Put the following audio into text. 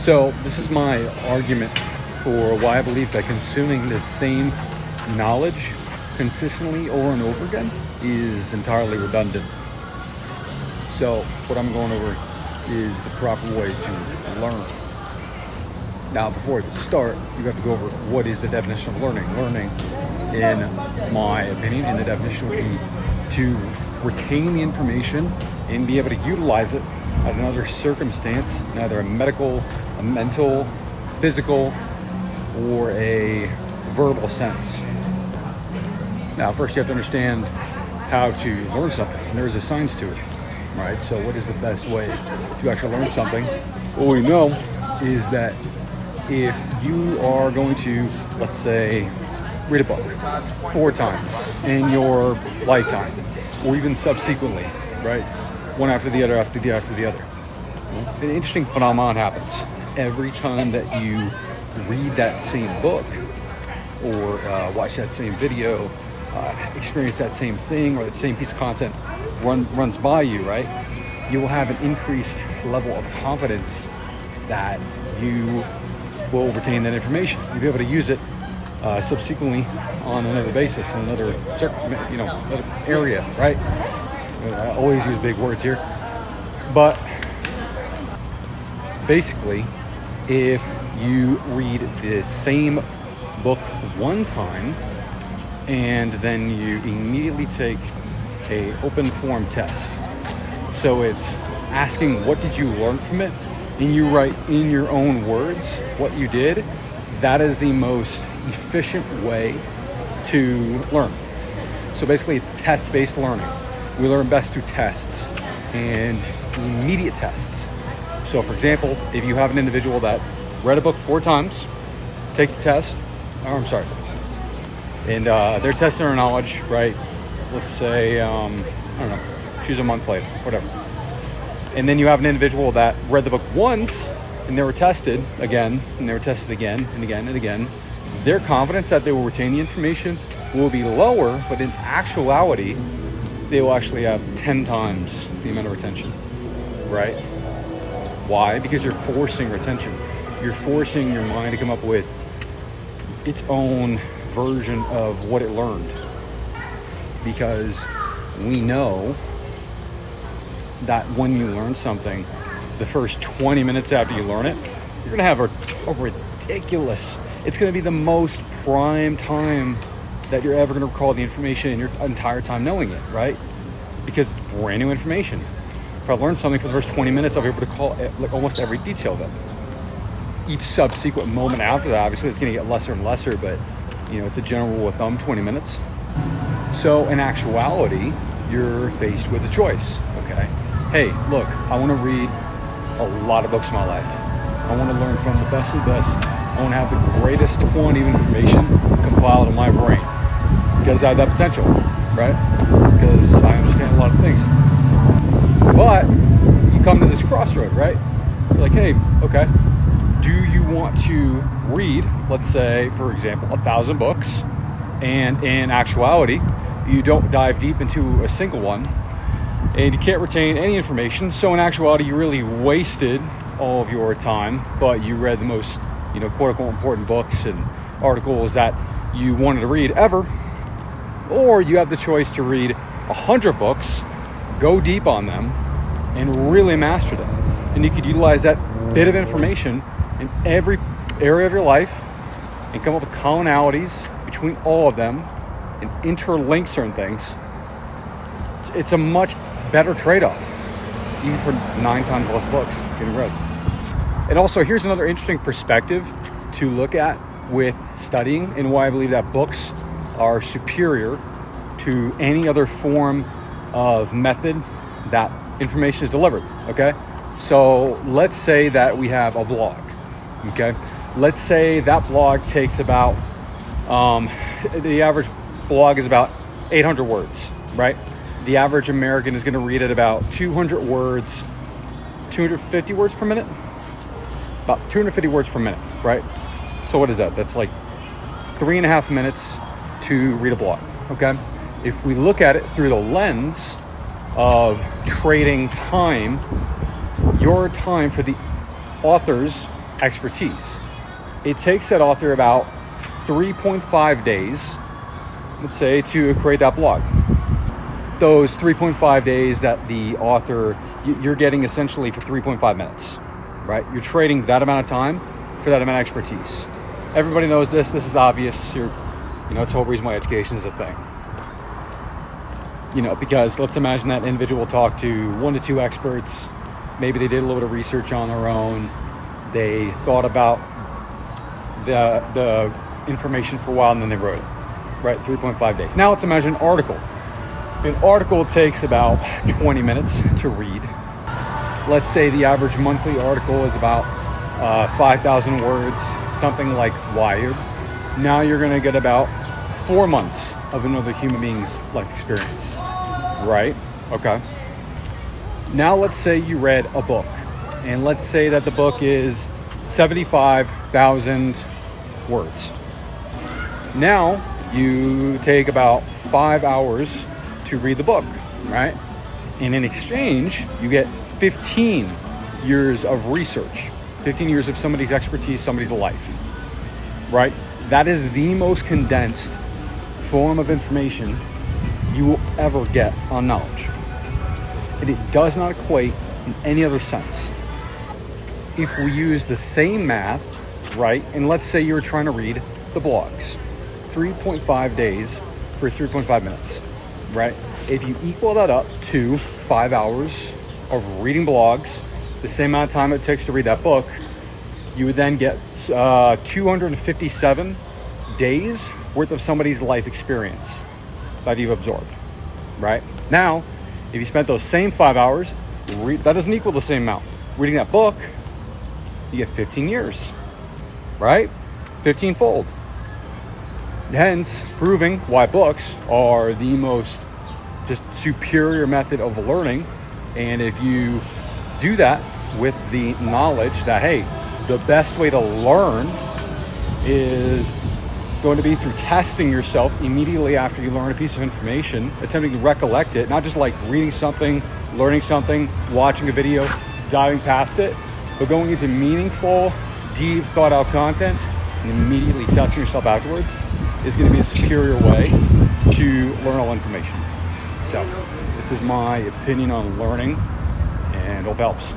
So this is my argument for why I believe that consuming the same knowledge consistently over and over again is entirely redundant. So what I'm going over is the proper way to learn. Now, before I start, you have to go over what is the definition of learning. Learning, in my opinion, and the definition would be to retain the information and be able to utilize it at another circumstance, either a medical, a mental, physical, or a verbal sense. Now, first you have to understand how to learn something, and there is a science to it, right? So what is the best way to actually learn something? What we know is that if you are going to, let's say, read a book 4 times in your lifetime, or even subsequently, right? One after the other, after the other. An interesting phenomenon happens. Every time that you read that same book, or watch that same video, experience that same thing, or that same piece of content runs by you, right? You will have an increased level of confidence that you will retain that information. You'll be able to use it subsequently on another basis, in another area, right? I always use big words here, but basically, if you read the same book one time and then you immediately take a open form test, so it's asking what did you learn from it, and you write in your own words what you did, that is the most efficient way to learn. So basically it's test-based learning. We learn best through tests and immediate tests. So for example, if you have an individual that read a book 4 times, takes a test, and they're testing their knowledge, right? Let's say, choose a month later, whatever. And then you have an individual that read the book once and they were tested again, and they were tested again and again and again. Their confidence that they will retain the information will be lower, but in actuality, they will actually have 10 times the amount of retention, right? Why? Because you're forcing retention. You're forcing your mind to come up with its own version of what it learned. Because we know that when you learn something, the first 20 minutes after you learn it, you're going to have a ridiculous, it's going to be the most prime time that you're ever going to recall the information in your entire time knowing it, right? Because it's brand new information. If I learn something for the first 20 minutes, I'll be able to recall like almost every detail of it. Each subsequent moment after that, obviously it's going to get lesser and lesser, but it's a general rule of thumb, 20 minutes. So in actuality, you're faced with a choice, okay? Hey, look, I want to read a lot of books in my life. I want to learn from the best of the best. I want to have the greatest quantity of information compiled in my brain. Because I have that potential, right? Because I understand a lot of things. But you come to this crossroad, right? You're like, hey, okay, do you want to read, let's say, for example, 1,000 books, and in actuality, you don't dive deep into a single one, and you can't retain any information, so in actuality, you really wasted all of your time, but you read the most, quote-unquote important books and articles that you wanted to read ever. Or you have the choice to read 100 books, go deep on them, and really master them. And you could utilize that bit of information in every area of your life and come up with commonalities between all of them and interlink certain things. It's a much better trade-off, even for 9 times less books getting read. And also, here's another interesting perspective to look at with studying, and why I believe that books are superior to any other form of method that information is delivered, okay? So let's say that we have a blog, okay? Let's say that blog takes about, the average blog is about 800 words, right? The average American is gonna read at about 200 words, 250 words per minute? About 250 words per minute, right? So what is that? That's like 3.5 minutes to read a blog, okay? If we look at it through the lens of trading time, your time for the author's expertise. It takes that author about 3.5 days, let's say, to create that blog. Those 3.5 days that the author, you're getting essentially for 3.5 minutes, right? You're trading that amount of time for that amount of expertise. Everybody knows this. This is obvious. It's the whole reason why education is a thing. Because let's imagine that individual talked to 1 to 2 experts. Maybe they did a little bit of research on their own. They thought about the information for a while, and then they wrote it, right? 3.5 days. Now let's imagine an article. An article takes about 20 minutes to read. Let's say the average monthly article is about 5,000 words, something like Wired. Now you're going to get about 4 months of another human being's life experience, right? Okay. Now let's say you read a book, and let's say that the book is 75,000 words. Now you take about 5 hours to read the book, right? And in exchange, you get 15 years of research, 15 years of somebody's expertise, somebody's life, right? That is the most condensed form of information you will ever get on knowledge. And it does not equate in any other sense. If we use the same math, right, and let's say you're trying to read the blogs, 3.5 days for 3.5 minutes, right? If you equal that up to 5 hours of reading blogs, the same amount of time it takes to read that book, you would then get 257 days worth of somebody's life experience that you've absorbed, right? Now, if you spent those same 5 hours, that doesn't equal the same amount. Reading that book, you get 15 years, right? 15-fold. Hence, proving why books are the most just superior method of learning. And if you do that with the knowledge that, hey, the best way to learn is going to be through testing yourself immediately after you learn a piece of information, attempting to recollect it, not just like reading something, learning something, watching a video, diving past it, but going into meaningful, deep, thought out content and immediately testing yourself afterwards is going to be a superior way to learn all information. So this is my opinion on learning, and hope it helps.